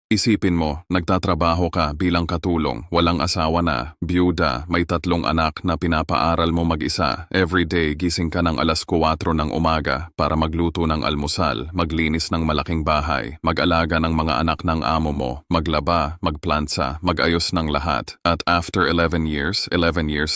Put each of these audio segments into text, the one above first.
Isipin mo, nagtatrabaho ka bilang katulong, walang asawa na, byuda, may 3 anak na pinapaaral mo mag-isa. Everyday gising ka ng alas 4 ng umaga para magluto ng almusal, maglinis ng malaking bahay, mag-alaga ng mga anak ng amo mo, maglaba, magplansa, mag-ayos ng lahat. At after 11 years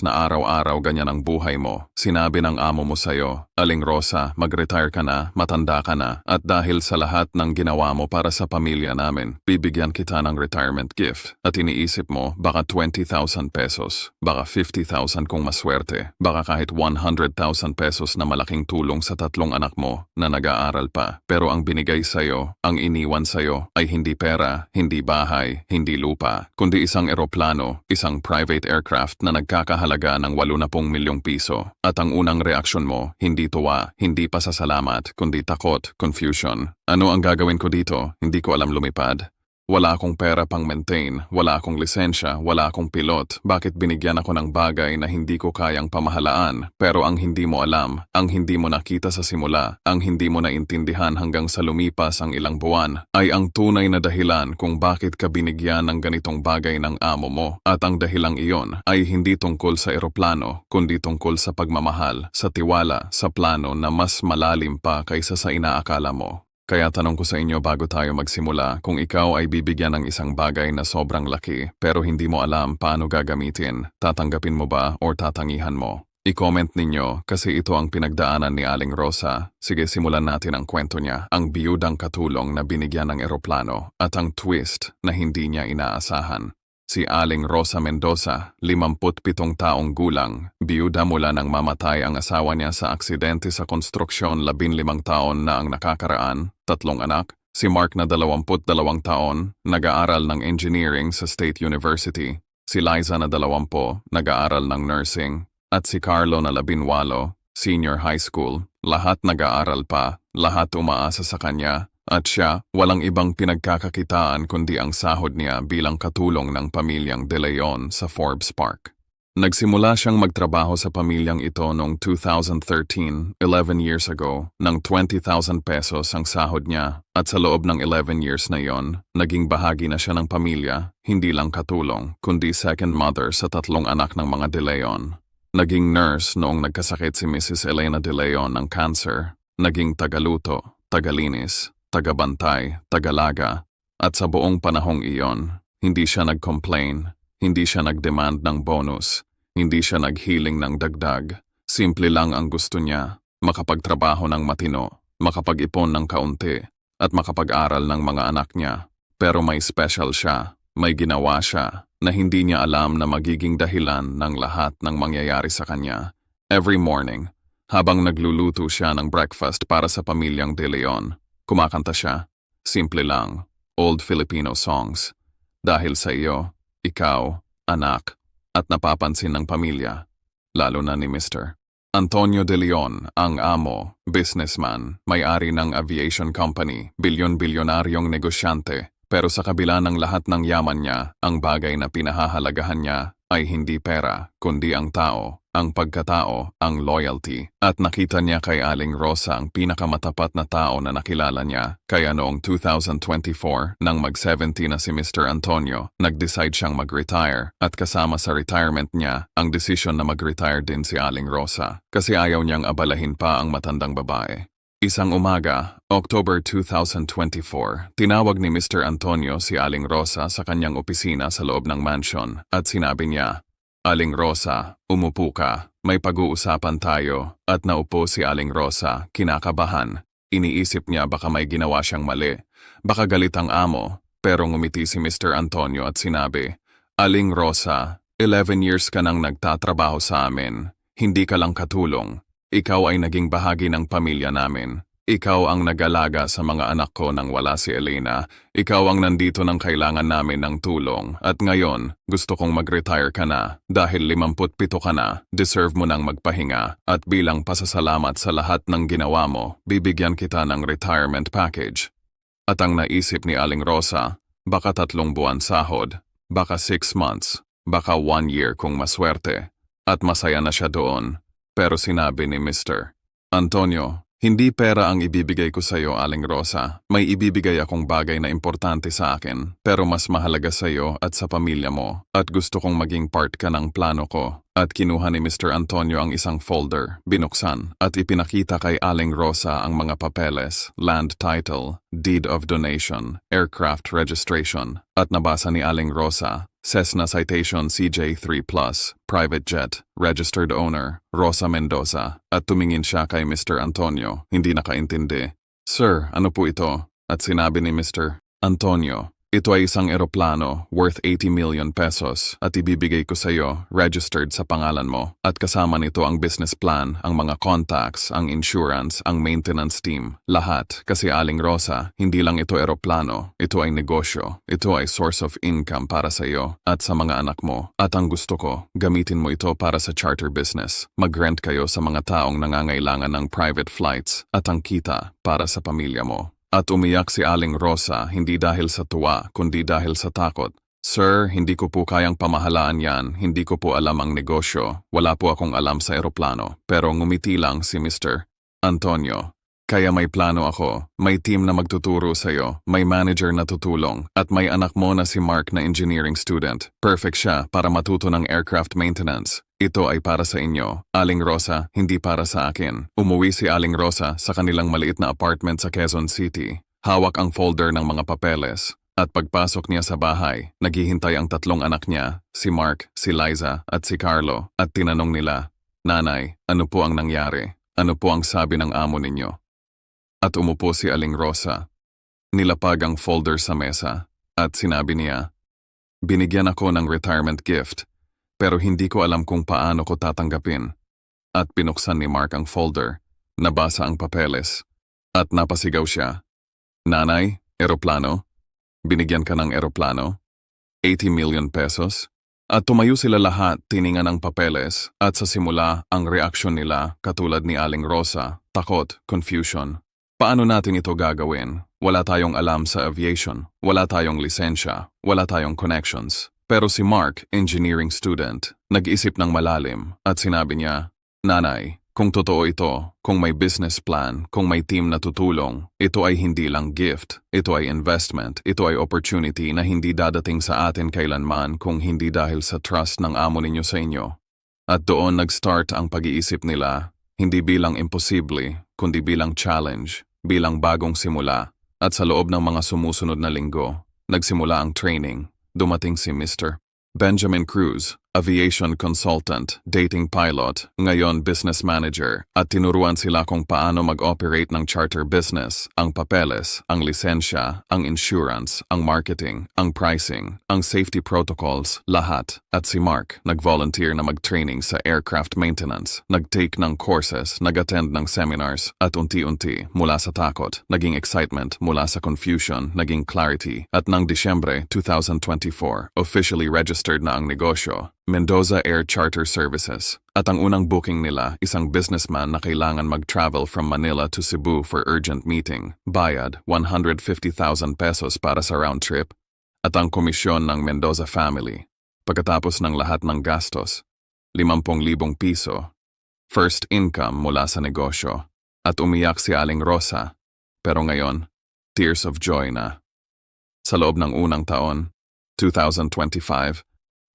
na araw-araw ganyan ang buhay mo, sinabi ng amo mo sa'yo, Aling Rosa, mag-retire ka na, matanda ka na, at dahil sa lahat ng ginawa mo para sa pamilya namin, bibigyan kita ng retirement gift. At iniisip mo, baka 20,000 pesos, baka 50,000 kung maswerte, baka kahit 100,000 pesos na malaking tulong sa 3 anak mo na nag-aaral pa. Pero ang binigay sa'yo, ang iniwan sa'yo, ay hindi pera, hindi bahay, hindi lupa, kundi isang eroplano, isang private aircraft na nagkakahalaga ng 80 milyong piso. At ang unang reaksyon mo, hindi tuwa, hindi pasasalamat, kundi takot, confusion. Ano ang gagawin ko dito? Hindi ko alam lumipad. Wala akong pera pang maintain, wala akong lisensya, wala akong pilot. Bakit binigyan ako ng bagay na hindi ko kayang pamahalaan? Pero ang hindi mo alam, ang hindi mo nakita sa simula, ang hindi mo naintindihan hanggang sa lumipas ang ilang buwan, ay ang tunay na dahilan kung bakit ka binigyan ng ganitong bagay ng amo mo. At ang dahilang iyon ay hindi tungkol sa eroplano, kundi tungkol sa pagmamahal, sa tiwala, sa plano na mas malalim pa kaysa sa inaakala mo. Kaya tanong ko sa inyo bago tayo magsimula, kung ikaw ay bibigyan ng isang bagay na sobrang laki pero hindi mo alam paano gagamitin, tatanggapin mo ba o tatangihan mo? I-comment ninyo kasi ito ang pinagdaanan ni Aling Rosa. Sige, simulan natin ang kwento niya, ang biyudang katulong na binigyan ng eroplano at ang twist na hindi niya inaasahan. Si Aling Rosa Mendoza, 57 taong gulang, biyuda mula nang mamatay ang asawa niya sa aksidente sa konstruksyon. 15 taon na ang nakakaraan, 3 anak. Si Mark na 22 taon, nag-aaral ng engineering sa State University. Si Liza na 20, nag-aaral ng nursing. At si Carlo na 18, senior high school. Lahat nag-aaral pa, lahat umaasa sa kanya. At siya, walang ibang pinagkakakitaan kundi ang sahod niya bilang katulong ng pamilyang De Leon sa Forbes Park. Nagsimula siyang magtrabaho sa pamilyang ito noong 2013, 11 years ago, ng 20,000 pesos ang sahod niya. At sa loob ng 11 years na yon, naging bahagi na siya ng pamilya, hindi lang katulong, kundi second mother sa 3 anak ng mga De Leon. Naging nurse noong nagkasakit si Mrs. Elena De Leon ng cancer, naging tagaluto, tagalinis, tagabantay, tagalaga, at sa buong panahong iyon, hindi siya nag-complain, hindi siya nag-demand ng bonus, hindi siya nag-healing ng dagdag. Simple lang ang gusto niya, makapagtrabaho ng matino, makapag-ipon ng kaunti, at makapag-aral ng mga anak niya. Pero may special siya, may ginawa siya, na hindi niya alam na magiging dahilan ng lahat ng mangyayari sa kanya. Every morning, habang nagluluto siya ng breakfast para sa pamilyang De Leon, kumakanta siya, simple lang, old Filipino songs. Dahil sa iyo, ikaw, anak, at napapansin ng pamilya, lalo na ni Mr. Antonio De Leon, ang amo, businessman, may-ari ng aviation company, bilyon-bilyonaryong negosyante. Pero sa kabila ng lahat ng yaman niya, ang bagay na pinahahalagahan niya ay hindi pera, kundi ang tao, ang pagkatao, ang loyalty. At nakita niya kay Aling Rosa ang pinakamatapat na tao na nakilala niya. Kaya noong 2024, nang mag-70 na si Mr. Antonio, nag-decide siyang mag-retire. At kasama sa retirement niya, ang desisyon na mag-retire din si Aling Rosa. Kasi ayaw niyang abalahin pa ang matandang babae. Isang umaga, October 2024, tinawag ni Mr. Antonio si Aling Rosa sa kanyang opisina sa loob ng mansion at sinabi niya, Aling Rosa, umupo ka, may pag-uusapan tayo. At naupo si Aling Rosa, kinakabahan. Iniisip niya baka may ginawa siyang mali, baka galit ang amo, pero ngumiti si Mr. Antonio at sinabi, Aling Rosa, 11 years ka nang nagtatrabaho sa amin, hindi ka lang katulong. Ikaw ay naging bahagi ng pamilya namin. Ikaw ang nag-alaga sa mga anak ko nang wala si Elena. Ikaw ang nandito nang kailangan namin ng tulong. At ngayon, gusto kong mag-retire ka na. Dahil 57 ka na, deserve mo nang magpahinga. At bilang pasasalamat sa lahat ng ginawa mo, bibigyan kita ng retirement package. At ang naisip ni Aling Rosa, baka 3 buwan sahod, baka 6 months, baka 1 year kung maswerte. At masaya na siya doon. Pero sinabi ni Mr. Antonio, Hindi pera ang ibibigay ko sa'yo, Aling Rosa. May ibibigay akong bagay na importante sa akin, pero mas mahalaga sa'yo at sa pamilya mo. At gusto kong maging part ka ng plano ko. At kinuha ni Mr. Antonio ang isang folder, binuksan, at ipinakita kay Aling Rosa ang mga papeles, land title, deed of donation, aircraft registration, at nabasa ni Aling Rosa, Cessna Citation CJ3+, private jet, registered owner, Rosa Mendoza, at tumingin siya kay Mr. Antonio, hindi nakaintindi. Sir, ano po ito? At sinabi ni Mr. Antonio, ito ay isang eroplano worth 80 million pesos at ibibigay ko sa iyo, registered sa pangalan mo. At kasama nito ang business plan, ang mga contacts, ang insurance, ang maintenance team. Lahat, kasi Aling Rosa, hindi lang ito eroplano, ito ay negosyo. Ito ay source of income para sa iyo at sa mga anak mo. At ang gusto ko, gamitin mo ito para sa charter business. Mag-rent kayo sa mga taong nangangailangan ng private flights at ang kita para sa pamilya mo. At umiyak si Aling Rosa hindi dahil sa tuwa kundi dahil sa takot. Sir, hindi ko po kayang pamahalaan yan, hindi ko po alam ang negosyo, wala po akong alam sa eroplano. Pero ngumiti lang si Mr. Antonio. Kaya may plano ako, may team na magtuturo sa'yo, may manager na tutulong, at may anak mo na si Mark na engineering student. Perfect siya para matuto ng aircraft maintenance. Ito ay para sa inyo, Aling Rosa, hindi para sa akin. Umuwi si Aling Rosa sa kanilang maliit na apartment sa Quezon City. Hawak ang folder ng mga papeles. At pagpasok niya sa bahay, naghihintay ang tatlong anak niya, si Mark, si Liza, at si Carlo. At tinanong nila, Nanay, ano po ang nangyari? Ano po ang sabi ng amo ninyo? At umupo si Aling Rosa. Nilapag ang folder sa mesa. At sinabi niya, Binigyan ako ng retirement gift. Pero hindi ko alam kung paano ko tatanggapin. At binuksan ni Mark ang folder, nabasa ang papeles, at napasigaw siya. Nanay, eroplano? Binigyan ka ng eroplano? 80 million pesos? At tumayo sila lahat, tiningan ang papeles, at sa simula, ang reaksyon nila, katulad ni Aling Rosa, takot, confusion. Paano natin ito gagawin? Wala tayong alam sa aviation, wala tayong lisensya, wala tayong connections. Pero si Mark, engineering student, nag-isip ng malalim at sinabi niya, Nanay, kung totoo ito, kung may business plan, kung may team na tutulong, ito ay hindi lang gift, ito ay investment, ito ay opportunity na hindi dadating sa atin kailanman kung hindi dahil sa trust ng amo ninyo sa inyo. At doon nag-start ang pag-iisip nila, hindi bilang imposible, kundi bilang challenge, bilang bagong simula. At sa loob ng mga sumusunod na linggo, nagsimula ang training. Dumating si Mr. Benjamin Cruz, aviation consultant, dating pilot, ngayon business manager, at tinuruan sila kung paano mag-operate ng charter business, ang papeles, ang lisensya, ang insurance, ang marketing, ang pricing, ang safety protocols, lahat. At si Mark, nag-volunteer na mag-training sa aircraft maintenance, nag-take ng courses, nag-attend ng seminars, at unti-unti, mula sa takot, naging excitement, mula sa confusion, naging clarity, at ng Disyembre 2024, officially registered na ang negosyo. Mendoza Air Charter Services. At ang unang booking nila, isang businessman na kailangan mag-travel from Manila to Cebu for urgent meeting. Bayad, 150,000 pesos para sa round trip. At ang komisyon ng Mendoza family. Pagkatapos ng lahat ng gastos, 50,000 piso. First income mula sa negosyo. At umiyak si Aling Rosa. Pero ngayon, tears of joy na. Sa loob ng unang taon, 2025,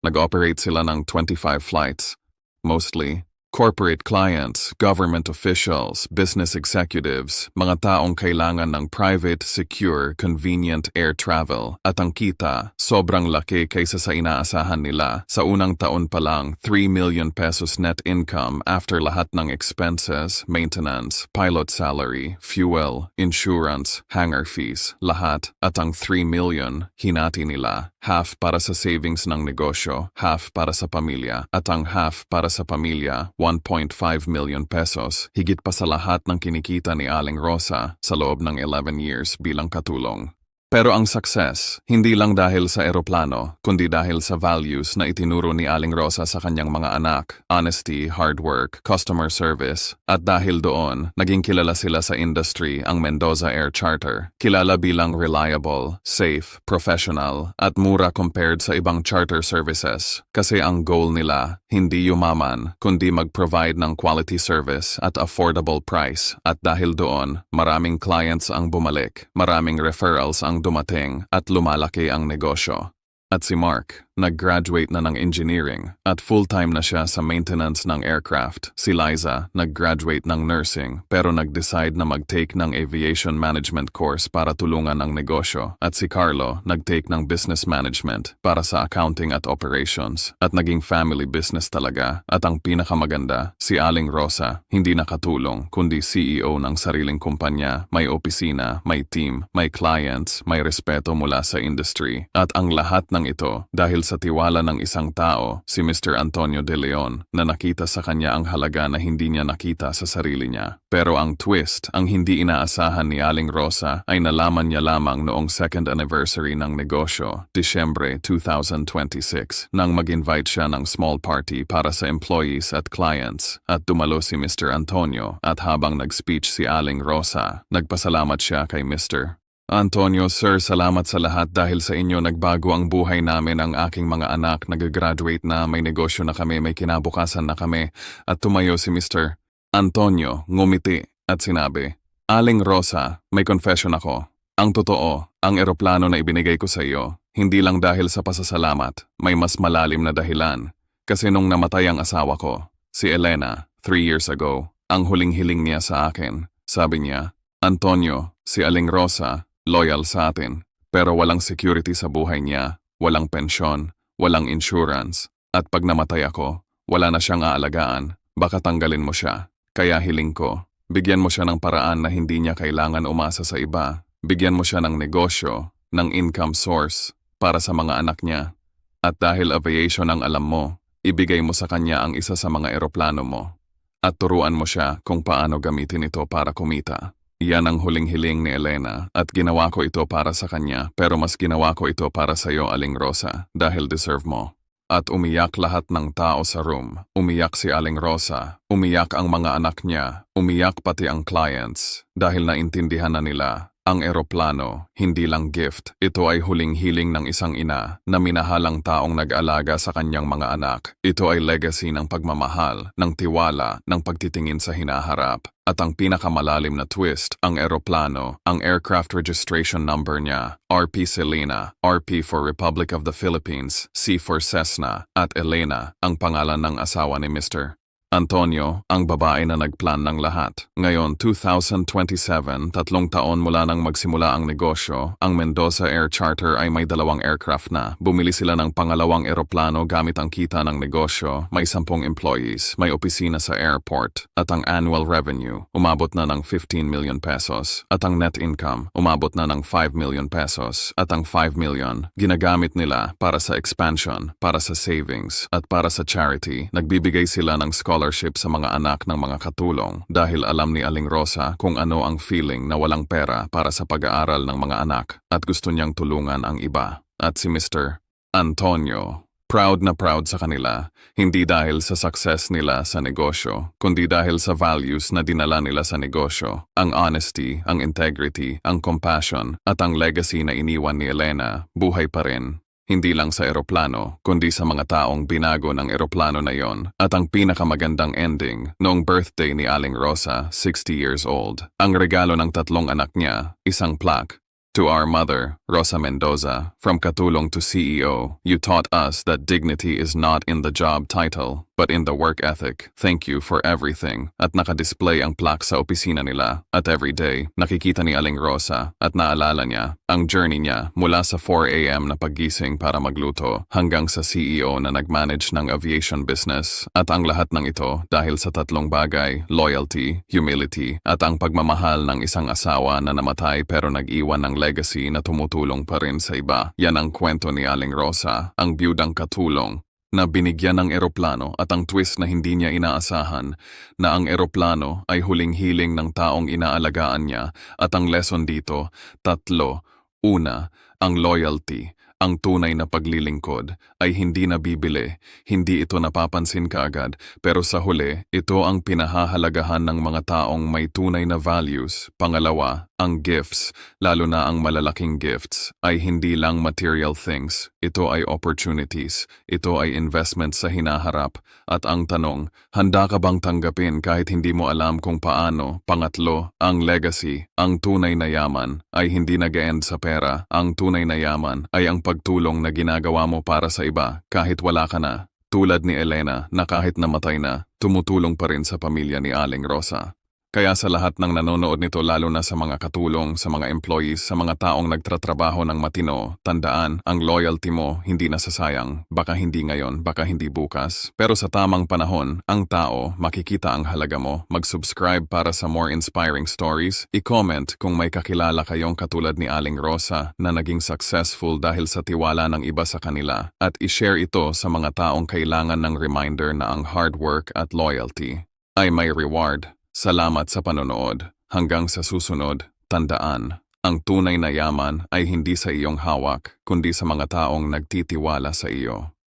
nag-operate sila ng 25 flights, mostly corporate clients, government officials, business executives, mga taong kailangan ng private, secure, convenient air travel. At ang kita, sobrang laki kaysa sa inaasahan nila. Sa unang taon pa lang, 3 million pesos net income after lahat ng expenses, maintenance, pilot salary, fuel, insurance, hangar fees, lahat. At ang 3 million, hinati nila. Half para sa savings ng negosyo, half para sa pamilya, at ang half para sa pamilya, 1.5 million pesos, higit pa sa lahat ng kinikita ni Aling Rosa sa loob ng 11 years bilang katulong. Pero ang success, hindi lang dahil sa eroplano, kundi dahil sa values na itinuro ni Aling Rosa sa kanyang mga anak, honesty, hard work, customer service, at dahil doon, naging kilala sila sa industry ang Mendoza Air Charter, kilala bilang reliable, safe, professional, at mura compared sa ibang charter services. Kasi ang goal nila, hindi yumaman, kundi mag-provide ng quality service at affordable price. At dahil doon, maraming clients ang bumalik, maraming referrals ang dumating at lumalaki ang negosyo. At si Mark, nag-graduate na ng engineering at full-time na siya sa maintenance ng aircraft. Si Liza, nag-graduate ng nursing pero nag-decide na mag-take ng aviation management course para tulungan ang negosyo. At si Carlo, nag-take ng business management para sa accounting at operations at naging family business talaga. At ang pinakamaganda, si Aling Rosa, hindi nakatulong kundi CEO ng sariling kumpanya, may opisina, may team, may clients, may respeto mula sa industry. At ang lahat ng ito dahil sa tiwala ng isang tao, si Mr. Antonio De Leon, na nakita sa kanya ang halaga na hindi niya nakita sa sarili niya. Pero ang twist, ang hindi inaasahan ni Aling Rosa ay nalaman niya lamang noong second anniversary ng negosyo, Disyembre 2026, nang mag-invite siya ng small party para sa employees at clients. At dumalo si Mr. Antonio at habang nag-speech si Aling Rosa, nagpasalamat siya kay Mr. Antonio, sir, salamat sa lahat dahil sa inyo nagbago ang buhay namin, ang aking mga anak, nag-graduate na, may negosyo na kami, may kinabukasan na kami. At tumayo si Mr. Antonio, ngumiti at sinabi, Aling Rosa, may confession ako. Ang totoo, ang eroplano na ibinigay ko sa iyo, hindi lang dahil sa pasasalamat, may mas malalim na dahilan. Kasi nung namatay ang asawa ko, si Elena, 3 years ago, ang huling hiling niya sa akin, sabi niya, Antonio, si Aling Rosa, loyal sa atin, pero walang security sa buhay niya, walang pensyon, walang insurance, at pag namatay ako, wala na siyang aalagaan, baka tanggalin mo siya. Kaya hiling ko, bigyan mo siya ng paraan na hindi niya kailangan umasa sa iba, bigyan mo siya ng negosyo, ng income source, para sa mga anak niya. At dahil aviation ang alam mo, ibigay mo sa kanya ang isa sa mga eroplano mo. At turuan mo siya kung paano gamitin ito para kumita. Yan ang huling hiling ni Elena at ginawa ko ito para sa kanya pero mas ginawa ko ito para sa iyo, Aling Rosa, dahil deserve mo. At umiyak lahat ng tao sa room. Umiyak si Aling Rosa, umiyak ang mga anak niya, umiyak pati ang clients dahil naintindihan na nila. Ang eroplano, hindi lang gift, ito ay huling hiling ng isang ina na minahalang taong nag-alaga sa kanyang mga anak. Ito ay legacy ng pagmamahal, ng tiwala, ng pagtitingin sa hinaharap. At ang pinakamalalim na twist, ang eroplano, ang aircraft registration number niya, RP Selena, RP for Republic of the Philippines, C for Cessna, at Elena, ang pangalan ng asawa ni Mr. Antonio, ang babae na nagplan ng lahat. Ngayon, 2027, 3 taon mula nang magsimula ang negosyo, ang Mendoza Air Charter ay may 2 aircraft na. Bumili sila ng pangalawang eroplano gamit ang kita ng negosyo, may 10 employees, may opisina sa airport, at ang annual revenue, umabot na ng 15 million pesos, at ang net income, umabot na ng 5 million pesos, at ang 5 million, ginagamit nila para sa expansion, para sa savings, at para sa charity. Nagbibigay sila ng scholarship sa mga anak ng mga katulong dahil alam ni Aling Rosa kung ano ang feeling na walang pera para sa pag-aaral ng mga anak at gusto niyang tulungan ang iba. At si Mr. Antonio, proud na proud sa kanila, hindi dahil sa success nila sa negosyo, kundi dahil sa values na dinala nila sa negosyo, ang honesty, ang integrity, ang compassion, at ang legacy na iniwan ni Elena, buhay pa rin. Hindi lang sa eroplano, kundi sa mga taong binago ng eroplano na yon. At ang pinakamagandang ending, noong birthday ni Aling Rosa, 60 years old, ang regalo ng 3 anak niya, isang plaque. To our mother, Rosa Mendoza, from katulong to CEO, you taught us that dignity is not in the job title, but in the work ethic. Thank you for everything. At nakadisplay ang plaque sa opisina nila. At everyday, nakikita ni Aling Rosa at naalala niya ang journey niya mula sa 4 a.m. na paggising para magluto hanggang sa CEO na nag-manage ng aviation business. At ang lahat ng ito dahil sa 3 bagay, loyalty, humility, at ang pagmamahal ng isang asawa na namatay pero nag-iwan ng legacy na tumutulong pa rin sa iba. Yan ang kwento ni Aling Rosa, ang biyudang katulong na binigyan ng eroplano at ang twist na hindi niya inaasahan na ang eroplano ay huling hiling ng taong inaalagaan niya at ang lesson dito, 3, Una, ang loyalty, ang tunay na paglilingkod, ay hindi nabibili, hindi ito napapansin kaagad, pero sa huli, ito ang pinahahalagahan ng mga taong may tunay na values. Pangalawa, ang gifts, lalo na ang malalaking gifts, ay hindi lang material things. Ito ay opportunities, ito ay investment sa hinaharap. At ang tanong, handa ka bang tanggapin kahit hindi mo alam kung paano? Pangatlo, ang legacy, ang tunay na yaman, ay hindi nag-end sa pera. Ang tunay na yaman ay ang pagtulong na ginagawa mo para sa iba kahit wala ka na. Tulad ni Elena na kahit namatay na, tumutulong pa rin sa pamilya ni Aling Rosa. Kaya sa lahat ng nanonood nito, lalo na sa mga katulong, sa mga employees, sa mga taong nagtratrabaho ng matino, tandaan, ang loyalty mo hindi nasasayang. Baka hindi ngayon, baka hindi bukas. Pero sa tamang panahon, ang tao, makikita ang halaga mo. Mag-subscribe para sa more inspiring stories. I-comment kung may kakilala kayong katulad ni Aling Rosa na naging successful dahil sa tiwala ng iba sa kanila. At i-share ito sa mga taong kailangan ng reminder na ang hard work at loyalty ay may reward. Salamat sa panonood. Hanggang sa susunod, tandaan, ang tunay na yaman ay hindi sa iyong hawak, kundi sa mga taong nagtitiwala sa iyo.